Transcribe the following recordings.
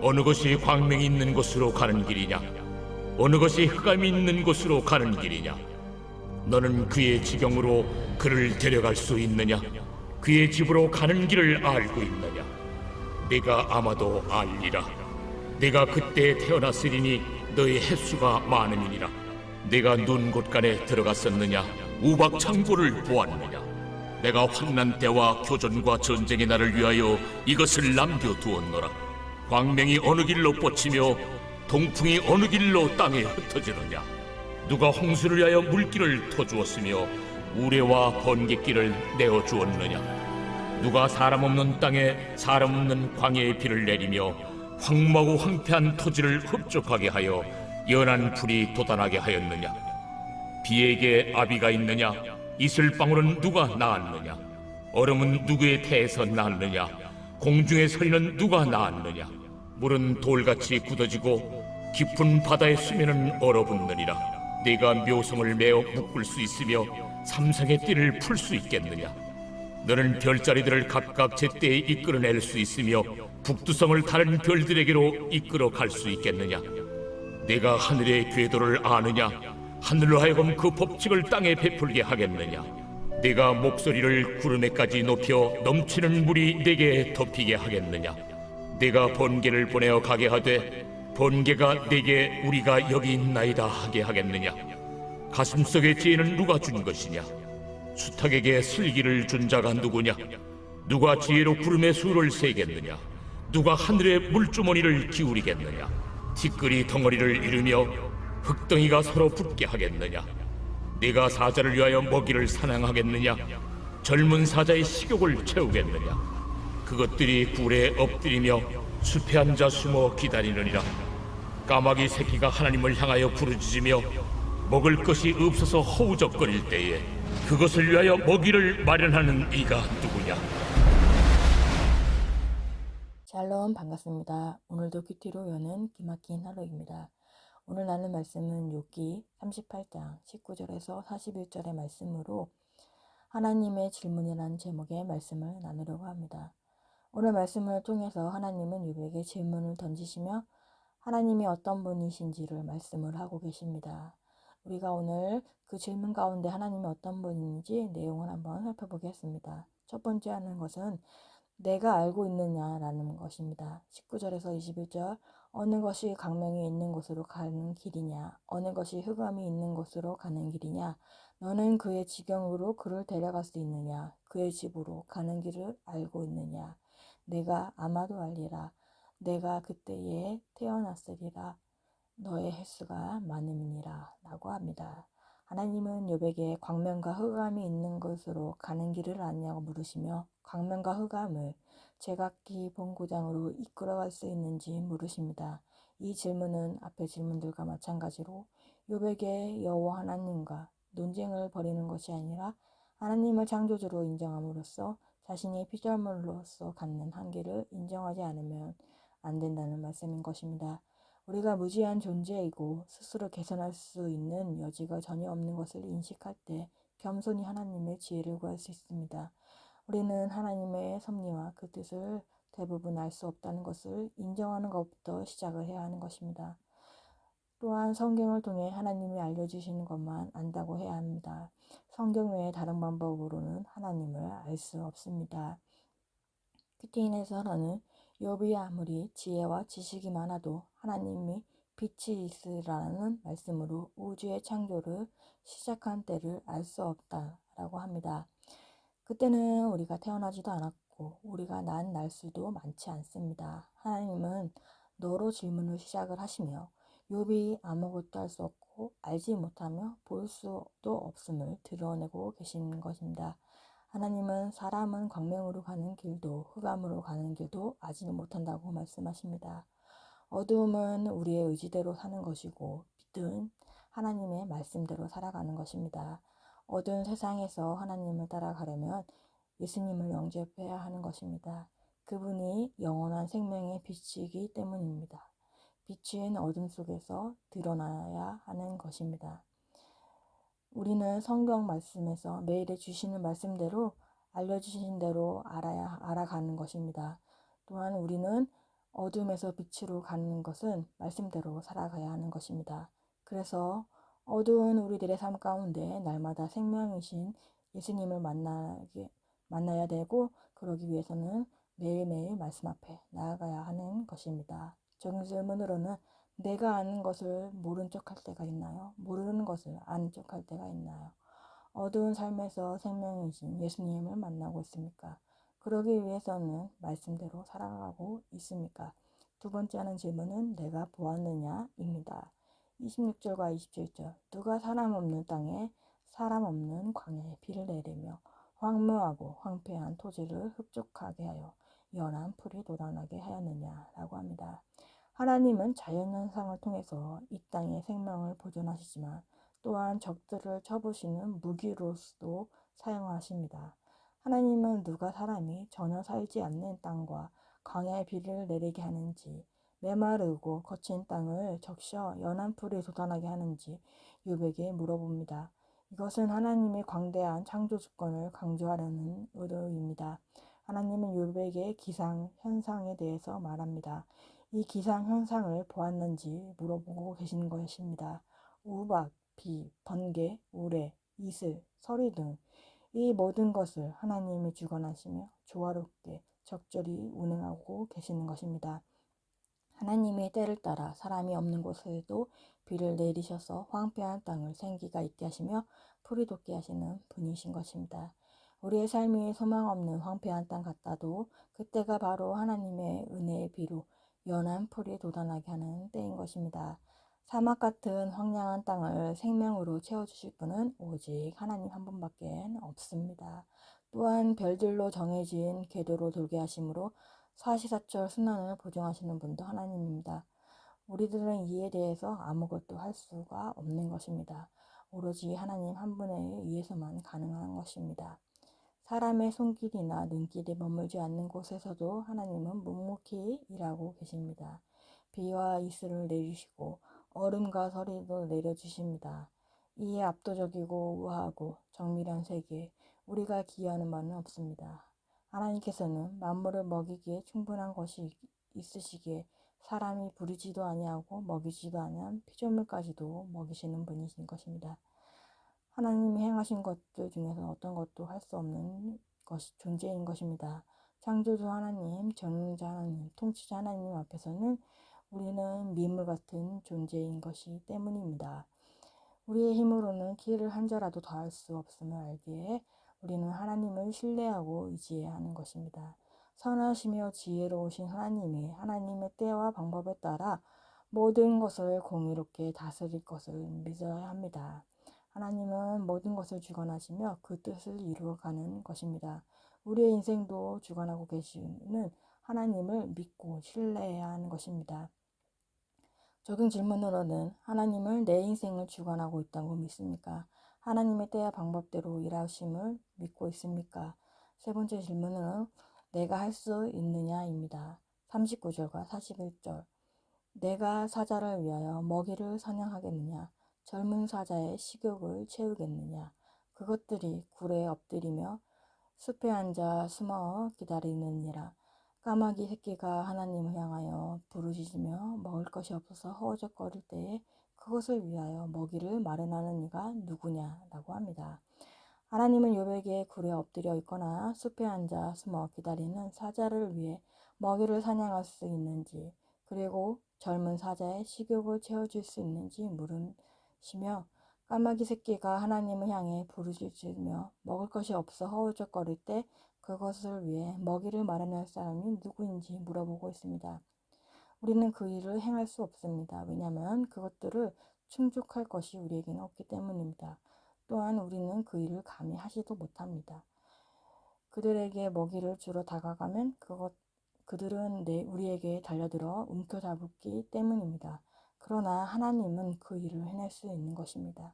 어느 것이 광명이 있는 곳으로 가는 길이냐? 어느 것이 흑암이 있는 곳으로 가는 길이냐? 너는 그의 지경으로 그를 데려갈 수 있느냐? 그의 집으로 가는 길을 알고 있느냐? 네가 아마도 알리라. 네가 그때 태어났으리니 너의 횟수가 많음이니라. 네가 눈 곳간에 들어갔었느냐? 우박 창고를 보았느냐? 내가 환난 때와 교전과 전쟁의 날을 위하여 이것을 남겨두었노라. 광명이 어느 길로 뻗치며 동풍이 어느 길로 땅에 흩어지느냐? 누가 홍수를 위하여 물길을 터주었으며 우레와 번갯길을 내어주었느냐? 누가 사람 없는 땅에 사람 없는 광야의 비를 내리며 황무하고 황폐한 토지를 흡족하게 하여 연한 풀이 돋아나게 하였느냐? 비에게 아비가 있느냐? 이슬방울은 누가 낳았느냐? 얼음은 누구의 태에서 낳았느냐? 공중의 서리는 누가 낳았느냐? 물은 돌같이 굳어지고 깊은 바다의 수면은 얼어붙느니라. 네가 묘성을 메어 묶을 수 있으며 삼성의 띠를 풀 수 있겠느냐? 너는 별자리들을 각각 제때에 이끌어낼 수 있으며 북두성을 다른 별들에게로 이끌어 갈 수 있겠느냐? 네가 하늘의 궤도를 아느냐? 하늘로 하여금 그 법칙을 땅에 베풀게 하겠느냐? 네가 목소리를 구름에까지 높여 넘치는 물이 네게 덮이게 하겠느냐? 네가 번개를 보내어 가게 하되 번개가 네게 우리가 여기 있나이다 하게 하겠느냐? 가슴속의 지혜는 누가 준 것이냐? 수탉에게 슬기를 준 자가 누구냐? 누가 지혜로 구름의 수를 세겠느냐? 누가 하늘의 물주머니를 기울이겠느냐? 티끌이 덩어리를 이루며 흙덩이가 서로 붙게 하겠느냐? 네가 사자를 위하여 먹이를 사냥하겠느냐? 젊은 사자의 식욕을 채우겠느냐? 그것들이 굴에 엎드리며 숲에 앉아 숨어 기다리느니라. 까마귀 새끼가 하나님을 향하여 부르짖으며 먹을 것이 없어서 허우적거릴 때에 그것을 위하여 먹이를 마련하는 이가 누구냐? 샬롬, 반갑습니다. 오늘도 큐티로 여는 기막힌 하루입니다. 오늘 나눌 말씀은 욥기 38장 19절에서 41절의 말씀으로 하나님의 질문이라는 제목의 말씀을 나누려고 합니다. 오늘 말씀을 통해서 하나님은 욥에게 질문을 던지시며 하나님이 어떤 분이신지를 말씀을 하고 계십니다. 우리가 오늘 그 질문 가운데 하나님이 어떤 분인지 내용을 한번 살펴보겠습니다. 첫 번째 하는 것은 내가 알고 있느냐라는 것입니다. 19절에서 21절 어느 것이 광명이 있는 곳으로 가는 길이냐? 어느 것이 흑암이 있는 곳으로 가는 길이냐? 너는 그의 지경으로 그를 데려갈 수 있느냐? 그의 집으로 가는 길을 알고 있느냐? 내가 아마도 알리라. 내가 그때에 태어났으리라. 너의 횟수가 많음이니라 라고 합니다. 하나님은 욥에게 광명과 흑암이 있는 곳으로 가는 길을 아냐고 물으시며 광명과 흑암을 제각기 본고장으로 이끌어갈 수 있는지 물으십니다. 이 질문은 앞의 질문들과 마찬가지로 욥에게 여호와 하나님과 논쟁을 벌이는 것이 아니라 하나님을 창조주로 인정함으로써 자신이 피조물로서 갖는 한계를 인정하지 않으면 안 된다는 말씀인 것입니다. 우리가 무지한 존재이고 스스로 개선할 수 있는 여지가 전혀 없는 것을 인식할 때 겸손히 하나님의 지혜를 구할 수 있습니다. 우리는 하나님의 섭리와 그 뜻을 대부분 알 수 없다는 것을 인정하는 것부터 시작을 해야 하는 것입니다. 또한 성경을 통해 하나님이 알려주시는 것만 안다고 해야 합니다. 성경 외에 다른 방법으로는 하나님을 알 수 없습니다. 큐티인에서는 욥이 아무리 지혜와 지식이 많아도 하나님이 빛이 있으라는 말씀으로 우주의 창조를 시작한 때를 알 수 없다라고 합니다. 그때는 우리가 태어나지도 않았고 우리가 난 날수도 많지 않습니다. 하나님은 너로 질문을 시작을 하시며 욥이 아무것도 할 수 없고 알지 못하며 볼 수도 없음을 드러내고 계신 것입니다. 하나님은 사람은 광명으로 가는 길도 흑암으로 가는 길도 알지 못한다고 말씀하십니다. 어두움은 우리의 의지대로 사는 것이고 빛은 하나님의 말씀대로 살아가는 것입니다. 어두운 세상에서 하나님을 따라가려면 예수님을 영접해야 하는 것입니다. 그분이 영원한 생명의 빛이기 때문입니다. 빛은 어둠 속에서 드러나야 하는 것입니다. 우리는 성경 말씀에서 매일 주시는 말씀대로 알려주신 대로 알아가는 것입니다. 또한 우리는 어둠에서 빛으로 가는 것은 말씀대로 살아가야 하는 것입니다. 그래서 어두운 우리들의 삶 가운데 날마다 생명이신 예수님을 만나야 되고, 그러기 위해서는 매일매일 말씀 앞에 나아가야 하는 것입니다. 적은 질문으로는 내가 아는 것을 모른 척할 때가 있나요? 모르는 것을 아는 척할 때가 있나요? 어두운 삶에서 생명이신 예수님을 만나고 있습니까? 그러기 위해서는 말씀대로 살아가고 있습니까? 두 번째 하는 질문은 내가 보았느냐입니다. 26절과 27절. 누가 사람 없는 땅에 사람 없는 광야에 비를 내리며 황무하고 황폐한 토지를 흡족하게 하여 연한 풀이 돋아나게 하였느냐라고 합니다. 하나님은 자연현상을 통해서 이 땅의 생명을 보존하시지만 또한 적들을 쳐부시는 무기로서도 사용하십니다. 하나님은 누가 사람이 전혀 살지 않는 땅과 광야에 비를 내리게 하는지, 메마르고 거친 땅을 적셔 연한 풀이 돋아나게 하는지 욥에게 물어봅니다. 이것은 하나님의 광대한 창조 주권을 강조하려는 의도입니다. 하나님은 욥에게 기상 현상에 대해서 말합니다. 이 기상 현상을 보았는지 물어보고 계신 것입니다. 우박, 비, 번개, 우레, 이슬, 서리 등 이 모든 것을 하나님이 주관하시며 조화롭게 적절히 운행하고 계시는 것입니다. 하나님의 때를 따라 사람이 없는 곳에도 비를 내리셔서 황폐한 땅을 생기가 있게 하시며 풀이 돋게 하시는 분이신 것입니다. 우리의 삶이 소망 없는 황폐한 땅 같아도 그때가 바로 하나님의 은혜의 비로 연한 풀이 돋아나게 하는 때인 것입니다. 사막 같은 황량한 땅을 생명으로 채워주실 분은 오직 하나님 한 분밖에 없습니다. 또한 별들로 정해진 궤도로 돌게 하심으로 사시사철 순환을 보증하시는 분도 하나님입니다. 우리들은 이에 대해서 아무것도 할 수가 없는 것입니다. 오로지 하나님 한 분에 의해서만 가능한 것입니다. 사람의 손길이나 눈길이 머물지 않는 곳에서도 하나님은 묵묵히 일하고 계십니다. 비와 이슬을 내리시고 얼음과 서리도 내려주십니다. 이에 압도적이고 우아하고 정밀한 세계에 우리가 기여하는 바는 없습니다. 하나님께서는 만물을 먹이기에 충분한 것이 있으시기에 사람이 부리지도 아니하고 먹이지도 아니한 피조물까지도 먹이시는 분이신 것입니다. 하나님이 행하신 것들 중에서 어떤 것도 할 수 없는 것이 존재인 것입니다. 창조주 하나님, 전능자 하나님, 통치자 하나님 앞에서는 우리는 미물 같은 존재인 것이 때문입니다. 우리의 힘으로는 길을 한 자라도 더할 수 없음을 알기에 우리는 하나님을 신뢰하고 의지해야 하는 것입니다. 선하시며 지혜로우신 하나님이 하나님의 때와 방법에 따라 모든 것을 공의롭게 다스릴 것을 믿어야 합니다. 하나님은 모든 것을 주관하시며 그 뜻을 이루어가는 것입니다. 우리의 인생도 주관하고 계시는 하나님을 믿고 신뢰해야 하는 것입니다. 적은 질문으로는 하나님을 내 인생을 주관하고 있다고 믿습니까? 하나님의 때와 방법대로 일하심을 믿고 있습니까? 세 번째 질문은 내가 할 수 있느냐입니다. 39절과 41절. 내가 사자를 위하여 먹이를 사냥하겠느냐? 젊은 사자의 식욕을 채우겠느냐? 그것들이 굴에 엎드리며 숲에 앉아 숨어 기다리느니라. 까마귀 새끼가 하나님을 향하여 부르짖으며 먹을 것이 없어서 허우적거릴 때에 그것을 위하여 먹이를 마련하는 이가 누구냐라고 합니다. 하나님은 욥에게 굴에 엎드려 있거나 숲에 앉아 숨어 기다리는 사자를 위해 먹이를 사냥할 수 있는지, 그리고 젊은 사자의 식욕을 채워줄 수 있는지 물으시며, 까마귀 새끼가 하나님을 향해 부르짖으며 먹을 것이 없어 허우적거릴 때 그것을 위해 먹이를 마련할 사람이 누구인지 물어보고 있습니다. 우리는 그 일을 행할 수 없습니다. 왜냐하면 그것들을 충족할 것이 우리에게는 없기 때문입니다. 또한 우리는 그 일을 감히 하지도 못합니다. 그들에게 먹이를 주러 다가가면 그들은 우리에게 달려들어 움켜잡기 때문입니다. 그러나 하나님은 그 일을 해낼 수 있는 것입니다.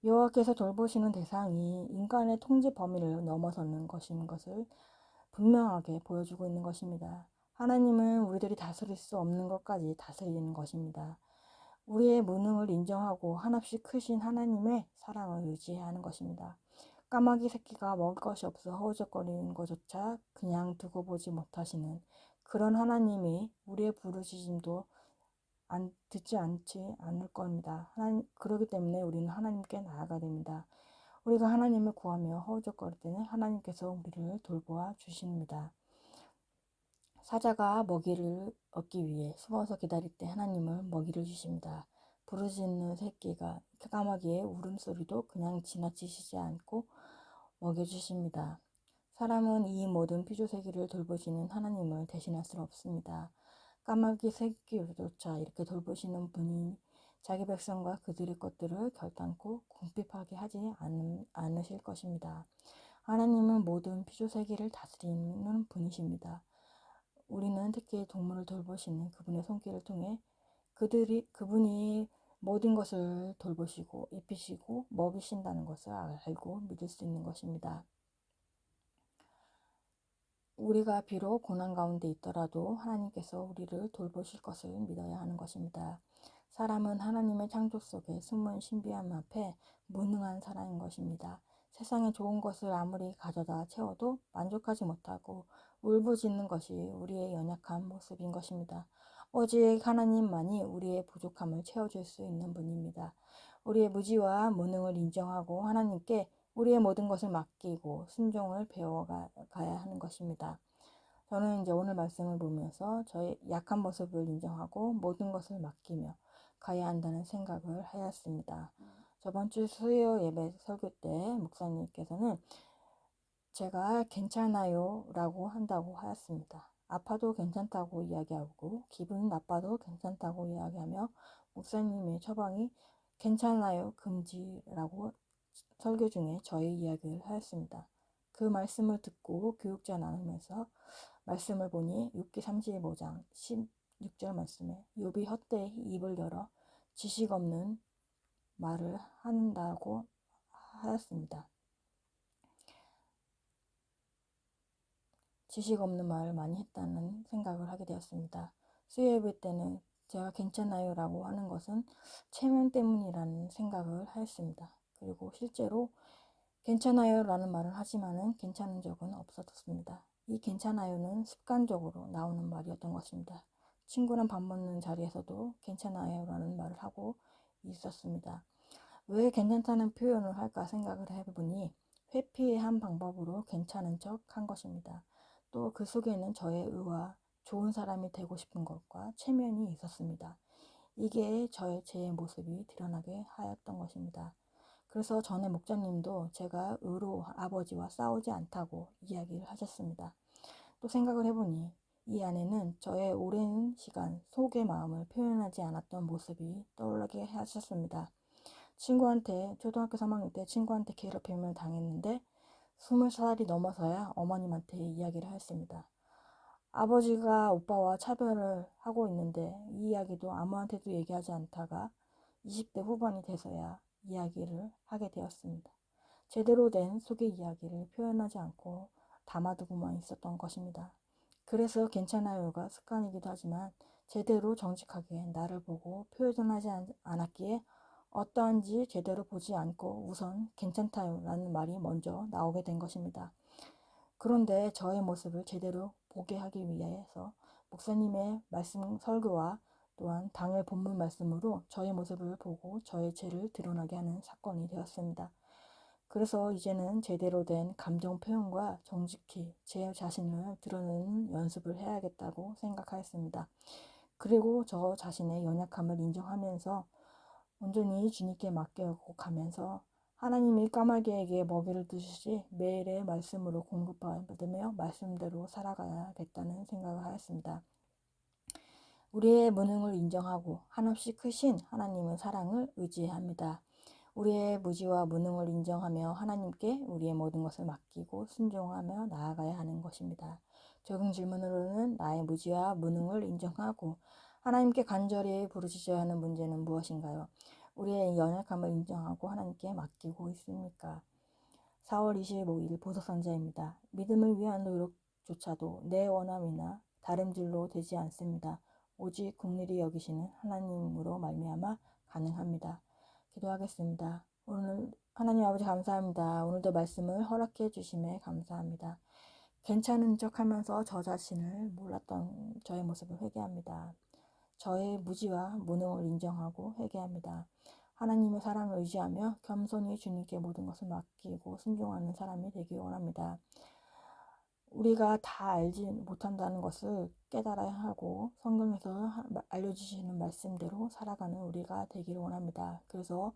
여호와께서 돌보시는 대상이 인간의 통제 범위를 넘어서는 것인 것을 분명하게 보여주고 있는 것입니다. 하나님은 우리들이 다스릴 수 없는 것까지 다스리는 것입니다. 우리의 무능을 인정하고 한없이 크신 하나님의 사랑을 의지해야 하는 것입니다. 까마귀 새끼가 먹을 것이 없어 허우적거리는 것조차 그냥 두고 보지 못하시는 그런 하나님이 우리의 부르짖음도 듣지 않을 겁니다. 그렇기 때문에 우리는 하나님께 나아가야 됩니다. 우리가 하나님을 구하며 허우적거릴 때는 하나님께서 우리를 돌보아 주십니다. 사자가 먹이를 얻기 위해 숨어서 기다릴 때 하나님은 먹이를 주십니다. 부르짖는 새끼가 까마귀의 울음소리도 그냥 지나치시지 않고 먹여주십니다. 사람은 이 모든 피조세계를 돌보시는 하나님을 대신할 수 없습니다. 까마귀 새끼조차 이렇게 돌보시는 분이 자기 백성과 그들의 것들을 결단코 궁핍하게 하지 않으실 것입니다. 하나님은 모든 피조세계를 다스리는 분이십니다. 우리는 특히 동물을 돌보시는 그분의 손길을 통해 그분이 모든 것을 돌보시고 입히시고 먹이신다는 것을 알고 믿을 수 있는 것입니다. 우리가 비록 고난 가운데 있더라도 하나님께서 우리를 돌보실 것을 믿어야 하는 것입니다. 사람은 하나님의 창조 속에 숨은 신비함 앞에 무능한 사람인 것입니다. 세상에 좋은 것을 아무리 가져다 채워도 만족하지 못하고 울부짖는 것이 우리의 연약한 모습인 것입니다. 오직 하나님만이 우리의 부족함을 채워줄 수 있는 분입니다. 우리의 무지와 무능을 인정하고 하나님께 우리의 모든 것을 맡기고 순종을 배워가야 하는 것입니다. 저는 이제 오늘 말씀을 보면서 저의 약한 모습을 인정하고 모든 것을 맡기며 가야 한다는 생각을 하였습니다. 저번 주 수요 예배 설교 때 목사님께서는 제가 괜찮아요 라고 한다고 하였습니다. 아파도 괜찮다고 이야기하고 기분 나빠도 괜찮다고 이야기하며 목사님의 처방이 괜찮아요 금지라고 설교 중에 저의 이야기를 하였습니다. 그 말씀을 듣고 교육자 나누면서 말씀을 보니 욥기 35장 16절 말씀에 욥이 헛되이 입을 열어 지식 없는 말을 한다고 하였습니다. 지식 없는 말을 많이 했다는 생각을 하게 되었습니다. 수요 예배 때는 제가 괜찮아요 라고 하는 것은 체면 때문이라는 생각을 하였습니다. 그리고 실제로 괜찮아요 라는 말을 하지만은 괜찮은 적은 없었습니다. 이 괜찮아요는 습관적으로 나오는 말이었던 것입니다. 친구랑 밥 먹는 자리에서도 괜찮아요 라는 말을 하고 있었습니다. 왜 괜찮다는 표현을 할까 생각을 해보니 회피의 한 방법으로 괜찮은 척 한 것입니다. 또 그 속에는 저의 의와 좋은 사람이 되고 싶은 것과 체면이 있었습니다. 이게 제 모습이 드러나게 하였던 것입니다. 그래서 전에 목사님도 제가 의로 아버지와 싸우지 않다고 이야기를 하셨습니다. 또 생각을 해보니 이 안에는 저의 오랜 시간 속의 마음을 표현하지 않았던 모습이 떠오르게 하셨습니다. 초등학교 3학년 때 친구한테 괴롭힘을 당했는데 20살이 넘어서야 어머님한테 이야기를 하였습니다. 아버지가 오빠와 차별을 하고 있는데 이 이야기도 아무한테도 얘기하지 않다가 20대 후반이 돼서야 이야기를 하게 되었습니다. 제대로 된 속의 이야기를 표현하지 않고 담아두고만 있었던 것입니다. 그래서 괜찮아요가 습관이기도 하지만 제대로 정직하게 나를 보고 표현하지 않았기에 어떠한지 제대로 보지 않고 우선 괜찮다요 라는 말이 먼저 나오게 된 것입니다. 그런데 저의 모습을 제대로 보게 하기 위해서 목사님의 말씀 설교와 또한 당일 본문 말씀으로 저의 모습을 보고 저의 죄를 드러나게 하는 사건이 되었습니다. 그래서 이제는 제대로 된 감정 표현과 정직히 제 자신을 드러내는 연습을 해야겠다고 생각하였습니다. 그리고 저 자신의 연약함을 인정하면서 온전히 주님께 맡겨가면서 하나님이 까마귀에게 먹이를 주시지 매일의 말씀으로 공급받으며 말씀대로 살아가야겠다는 생각을 하였습니다. 우리의 무능을 인정하고 한없이 크신 하나님의 사랑을 의지합니다. 우리의 무지와 무능을 인정하며 하나님께 우리의 모든 것을 맡기고 순종하며 나아가야 하는 것입니다. 적용 질문으로는 나의 무지와 무능을 인정하고 하나님께 간절히 부르짖어야 하는 문제는 무엇인가요? 우리의 연약함을 인정하고 하나님께 맡기고 있습니까? 4월 25일 보석상자입니다. 믿음을 위한 노력조차도 내 원함이나 다름질로 되지 않습니다. 오직 긍휼히 여기시는 하나님으로 말미암아 가능합니다. 기도하겠습니다. 오늘 하나님 아버지 감사합니다. 오늘도 말씀을 허락해 주심에 감사합니다. 괜찮은 척 하면서 저 자신을 몰랐던 저의 모습을 회개합니다. 저의 무지와 무능을 인정하고 회개합니다. 하나님의 사랑을 의지하며 겸손히 주님께 모든 것을 맡기고 순종하는 사람이 되길 원합니다. 우리가 다 알지 못한다는 것을 깨달아야 하고 성경에서 알려주시는 말씀대로 살아가는 우리가 되기를 원합니다. 그래서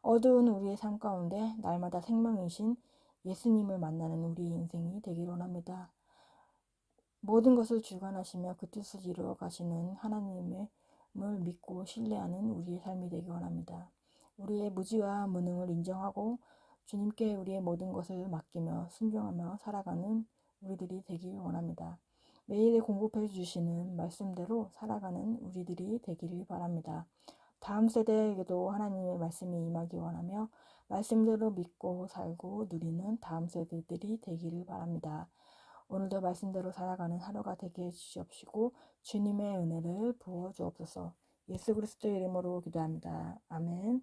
어두운 우리의 삶 가운데 날마다 생명이신 예수님을 만나는 우리의 인생이 되기를 원합니다. 모든 것을 주관하시며 그 뜻을 이루어 가시는 하나님을 믿고 신뢰하는 우리의 삶이 되기 원합니다. 우리의 무지와 무능을 인정하고 주님께 우리의 모든 것을 맡기며 순종하며 살아가는 우리들이 되길 원합니다. 매일 공급해 주시는 말씀대로 살아가는 우리들이 되기를 바랍니다. 다음 세대에게도 하나님의 말씀이 임하기 원하며 말씀대로 믿고 살고 누리는 다음 세대들이 되기를 바랍니다. 오늘도 말씀대로 살아가는 하루가 되게 해주시옵시고 주님의 은혜를 부어 주옵소서. 예수 그리스도의 이름으로 기도합니다. 아멘.